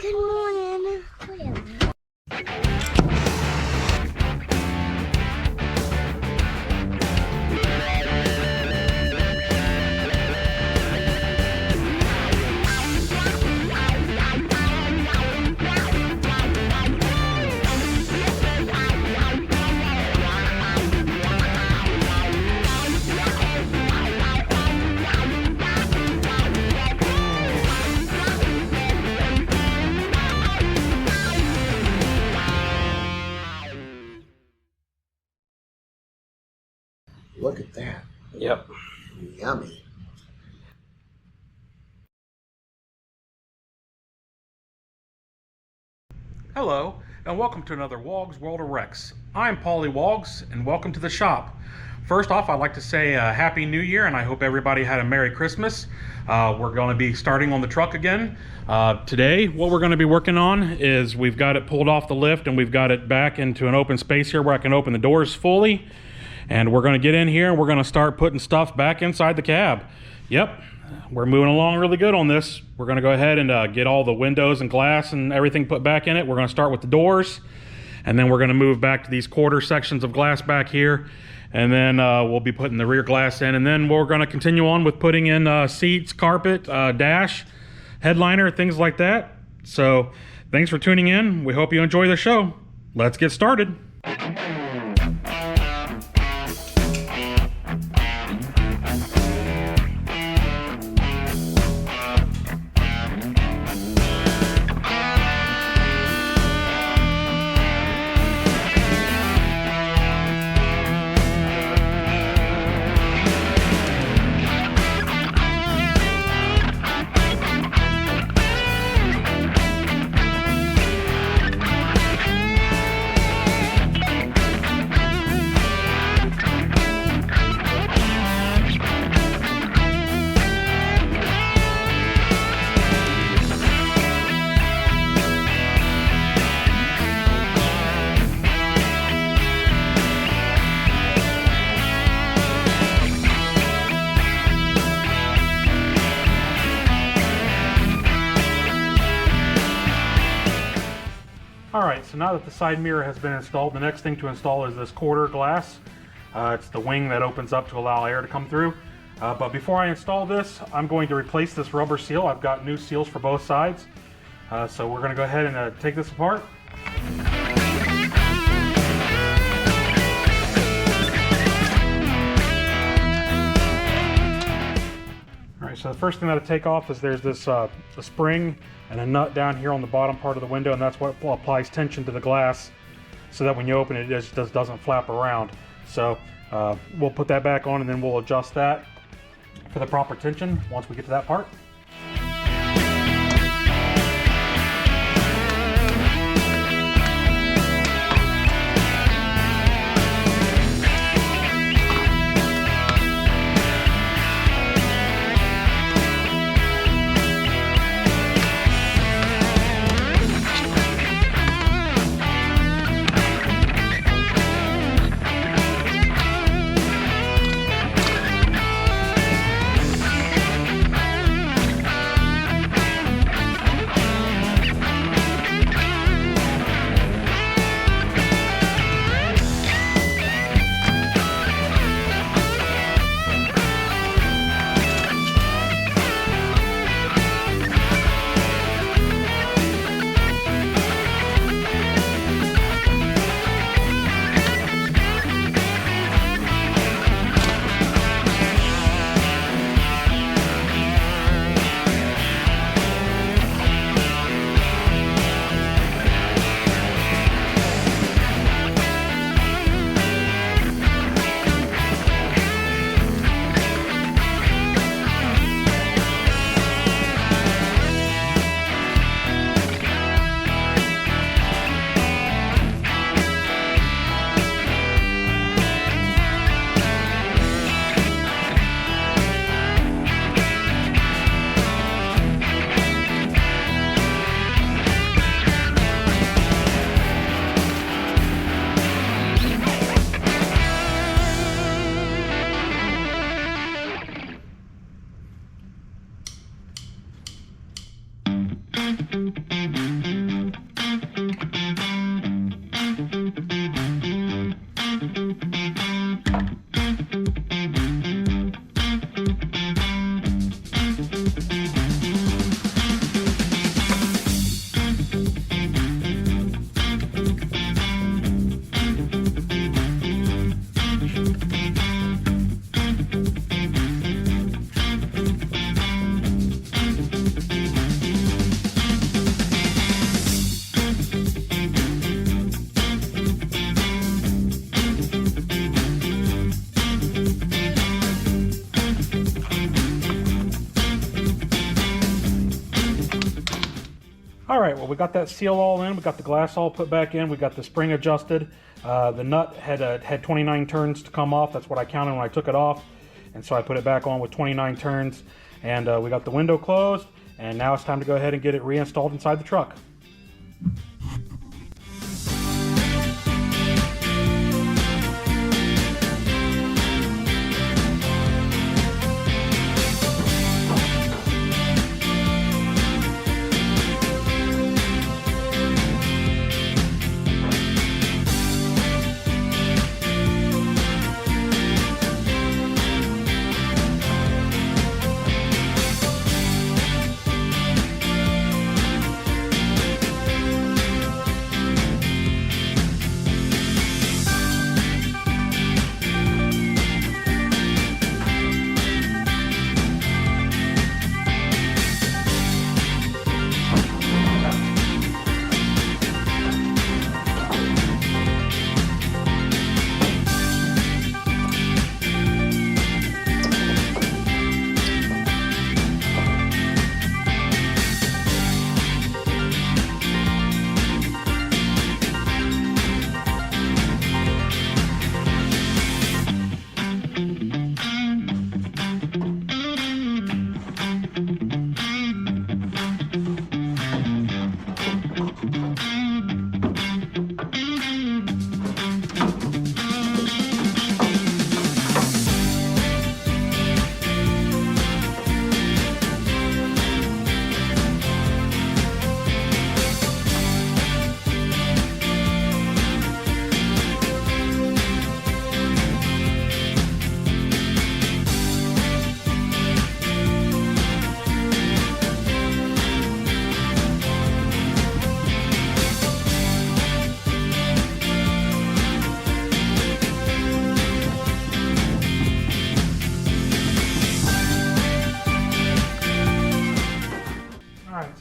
Good morning. Look at that. Yep. Yummy. Hello, and welcome to another Wog's World of Rex. I'm Paulie Woggs, and welcome to the shop. First off, I'd like to say Happy New Year, and I hope everybody had a Merry Christmas. We're going to be starting on the truck again. Today, what we're going to be working on is we've got it pulled off the lift, and we've got it back into an open space here where I can open the doors fully. And we're going to get in here, and we're going to start putting stuff back inside the cab. Yep. We're moving along really good on this. We're going to go ahead and get all the windows and glass and everything put back in it. We're going to start with the doors, and then we're going to move back to these quarter sections of glass back here, and then we'll be putting the rear glass in, and then we're going to continue on with putting in seats, carpet, dash, headliner, things like that. So thanks for tuning in. We hope you enjoy the show. Let's get started. Alright, so now that the side mirror has been installed, the next thing to install is this quarter glass. It's the wing that opens up to allow air to come through. But before I install this, I'm going to replace this rubber seal. I've got new seals for both sides. So we're going to go ahead and take this apart. Alright, so the first thing that I take off is there's this a spring and a nut down here on the bottom part of the window, and that's what applies tension to the glass so that when you open it, it just doesn't flap around. So we'll put that back on, and then we'll adjust that for the proper tension once we get to that part. All right, well, we got that seal all in. We got the glass all put back in. We got the spring adjusted. The nut had 29 turns to come off. That's what I counted when I took it off. And so I put it back on with 29 turns. And we got the window closed. And now it's time to go ahead and get it reinstalled inside the truck.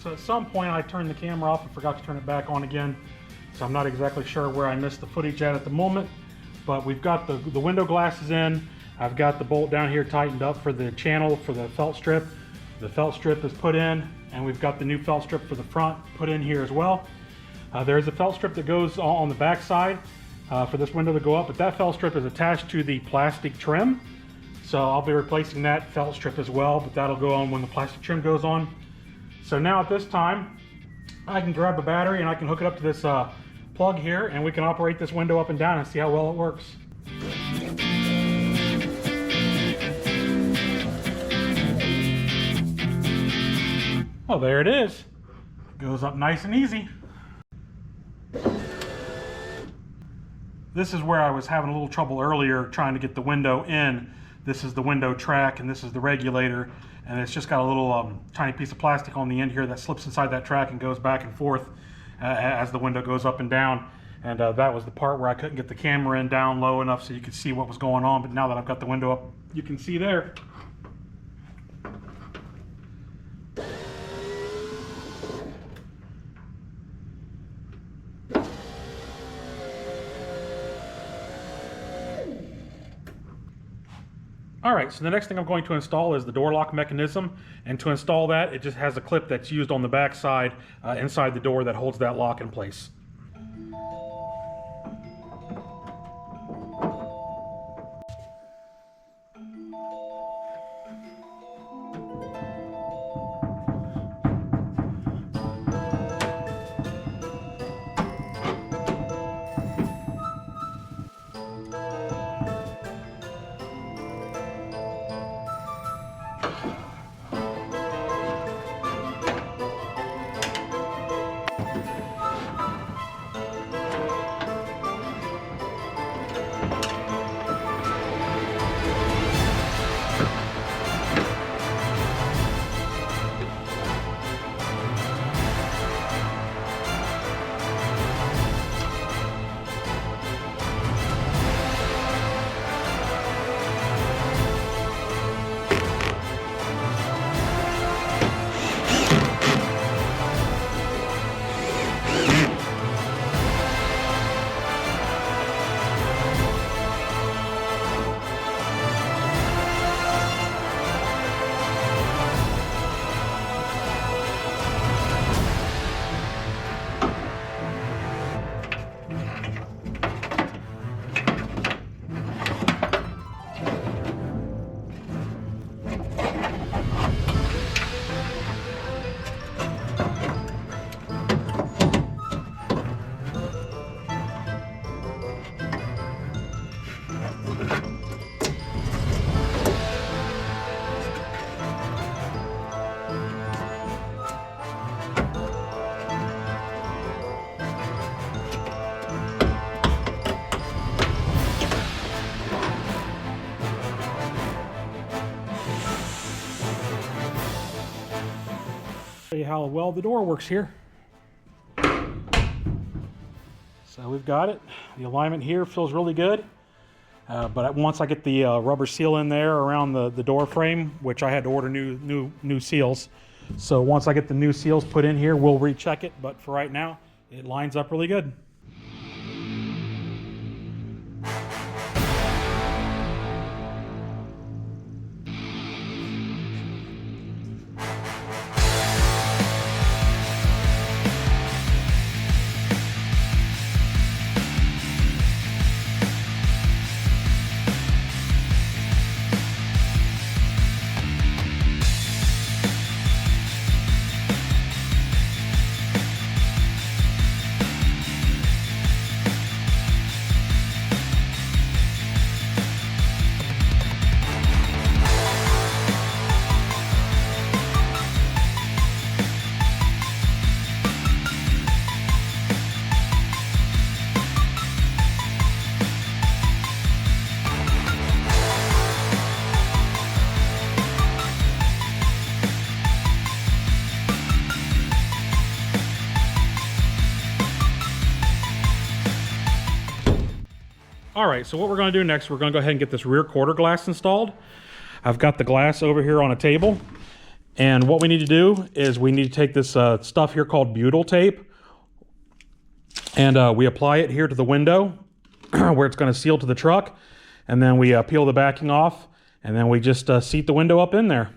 So at some point I turned the camera off and forgot to turn it back on again. So I'm not exactly sure where I missed the footage at the moment, but we've got the window glasses in. I've got the bolt down here tightened up for the channel for the felt strip. The felt strip is put in, and we've got the new felt strip for the front put in here as well. There's a felt strip that goes on the back side for this window to go up, but that felt strip is attached to the plastic trim. So I'll be replacing that felt strip as well, but that'll go on when the plastic trim goes on. So now at this time, I can grab a battery and I can hook it up to this plug here, and we can operate this window up and down and see how well it works. Oh, there it is. Goes up nice and easy. This is where I was having a little trouble earlier trying to get the window in. This is the window track and this is the regulator, and it's just got a little tiny piece of plastic on the end here that slips inside that track and goes back and forth as the window goes up and down. And that was the part where I couldn't get the camera in down low enough so you could see what was going on, but now that I've got the window up, you can see there. All right, so the next thing I'm going to install is the door lock mechanism. And to install that, it just has a clip that's used on the back side inside the door that holds that lock in place. how well the door works here. So we've got it. The alignment here feels really good. But once I get the rubber seal in there around the door frame, which I had to order new seals. So once I get the new seals put in here, we'll recheck it. But for right now, it lines up really good. All right, so what we're going to do next, we're going to go ahead and get this rear quarter glass installed. I've got the glass over here on a table. And what we need to do is we need to take this stuff here called butyl tape. And we apply it here to the window where it's going to seal to the truck. And then we peel the backing off. And then we just seat the window up in there.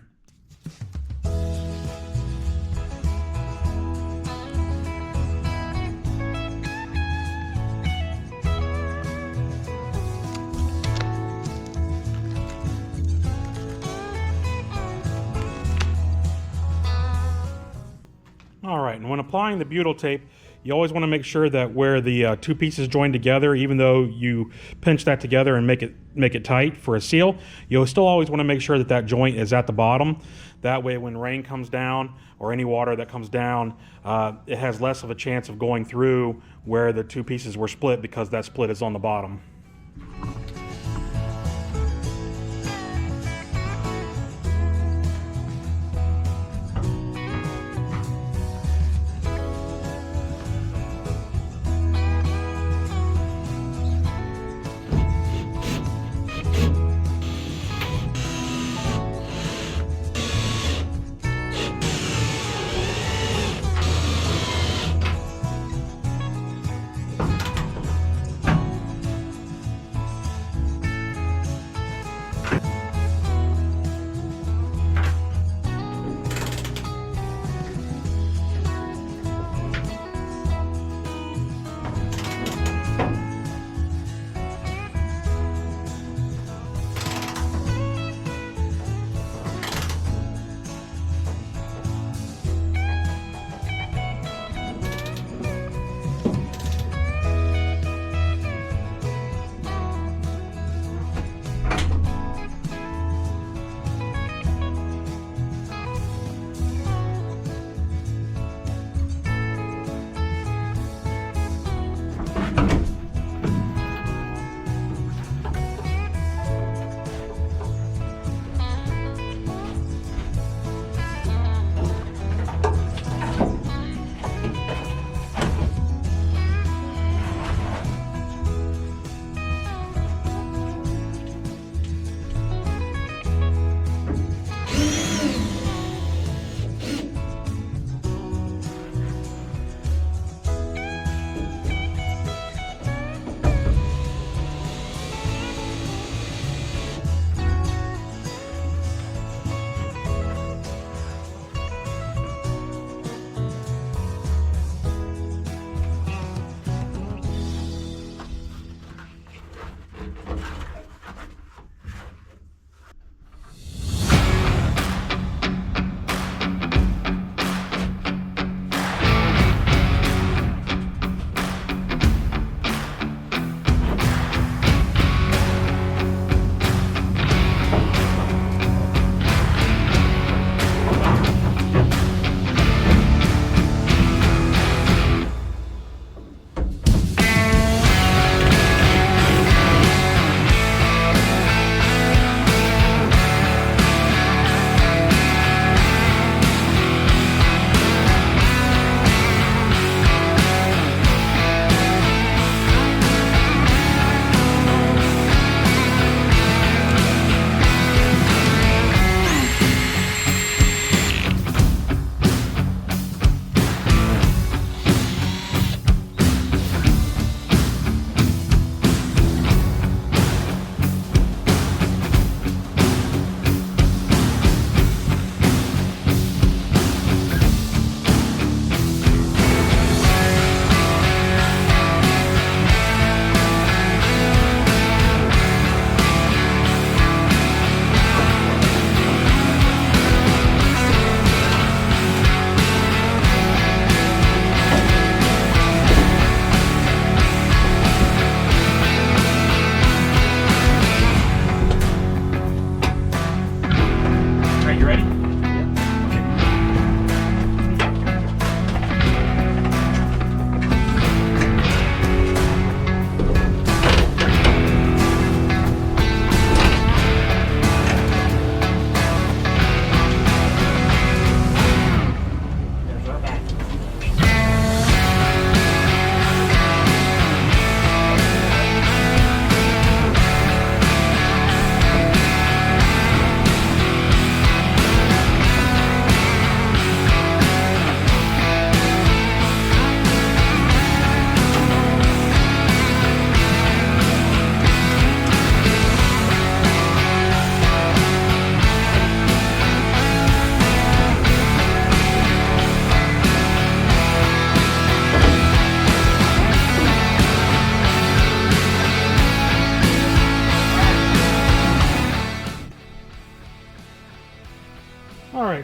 All right, and when applying the butyl tape, you always want to make sure that where the two pieces join together, even though you pinch that together and make it tight for a seal, you'll still always want to make sure that that joint is at the bottom. That way, when rain comes down or any water that comes down, it has less of a chance of going through where the two pieces were split because that split is on the bottom.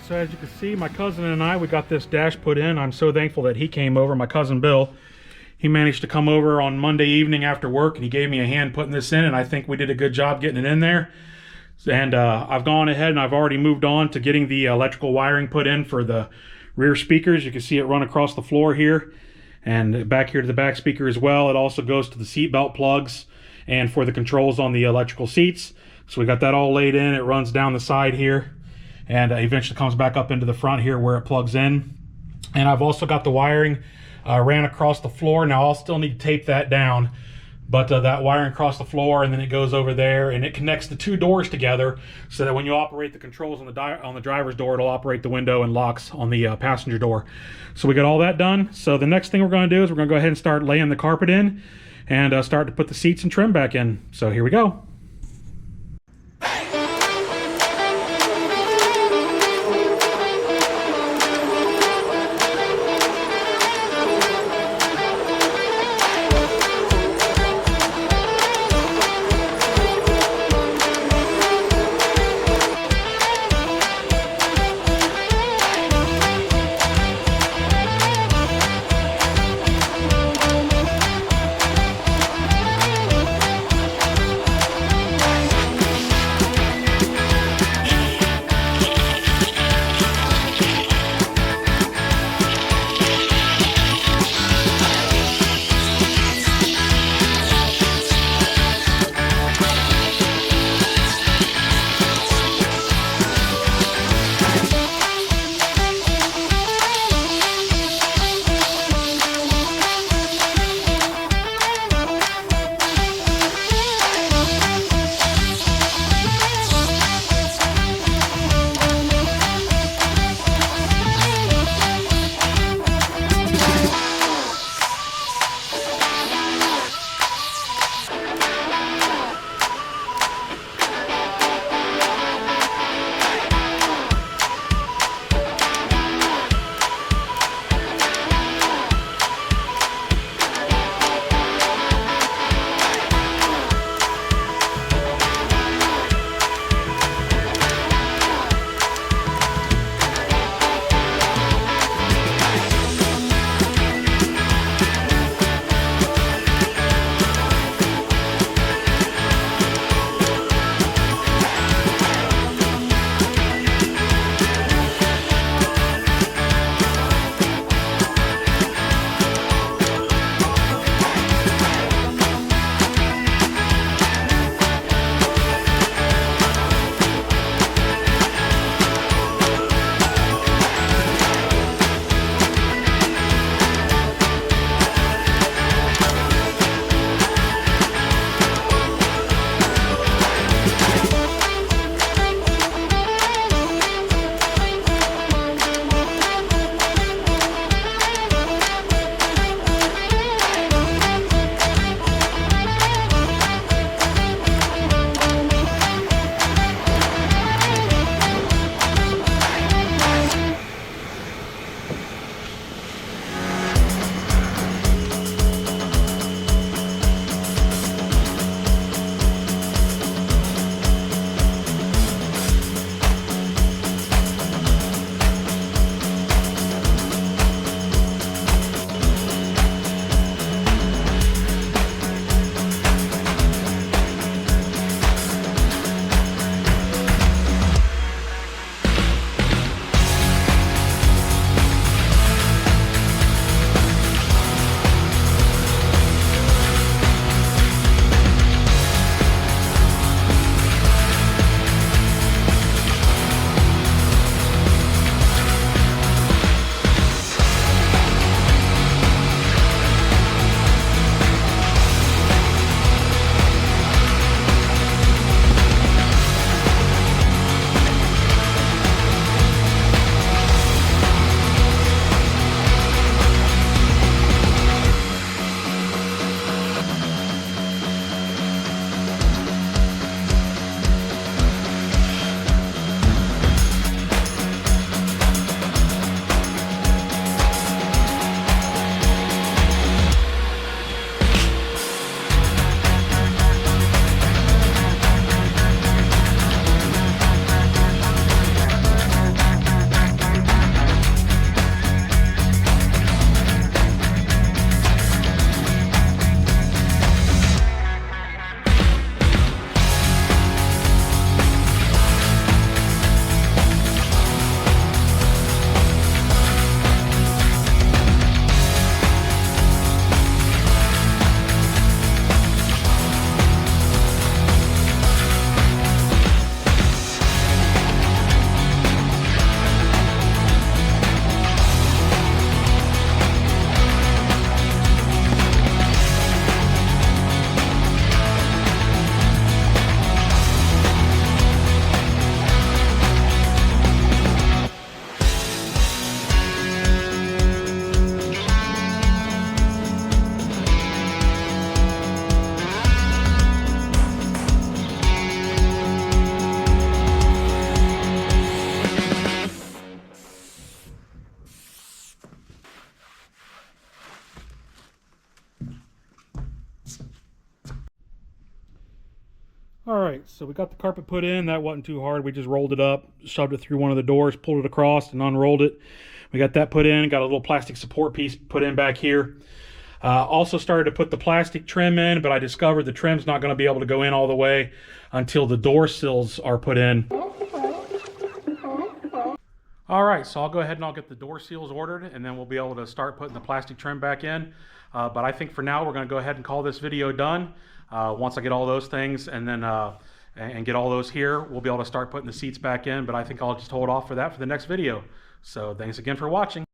So as you can see, my cousin and I, we got this dash put in. I'm so thankful that he came over, my cousin Bill. He managed to come over on Monday evening after work, and he gave me a hand putting this in, and I think we did a good job getting it in there. And I've gone ahead and I've already moved on to getting the electrical wiring put in for the rear speakers. You can see it run across the floor here, and back here to the back speaker as well. It also goes to the seat belt plugs and for the controls on the electrical seats. So we got that all laid in. It runs down the side here, and eventually comes back up into the front here where it plugs in. And I've also got the wiring ran across the floor. Now I'll still need to tape that down, but that wiring across the floor, and then it goes over there, and it connects the two doors together so that when you operate the controls on the driver's door, it'll operate the window and locks on the passenger door. So we got all that done. So the next thing we're going to do is we're going to go ahead and start laying the carpet in and start to put the seats and trim back in. So here we go. All right, so we got the carpet put in. That wasn't too hard. We just rolled it up, shoved it through one of the doors, pulled it across, and unrolled it. We got that put in, got a little plastic support piece put in back here. Also started to put the plastic trim in, but I discovered the trim's not going to be able to go in all the way until the door sills are put in. All right, so I'll go ahead and I'll get the door seals ordered, and then we'll be able to start putting the plastic trim back in. But I think for now we're going to go ahead and call this video done. Once I get all those things and then and get all those here, we'll be able to start putting the seats back in. But I think I'll just hold off for that for the next video. So thanks again for watching.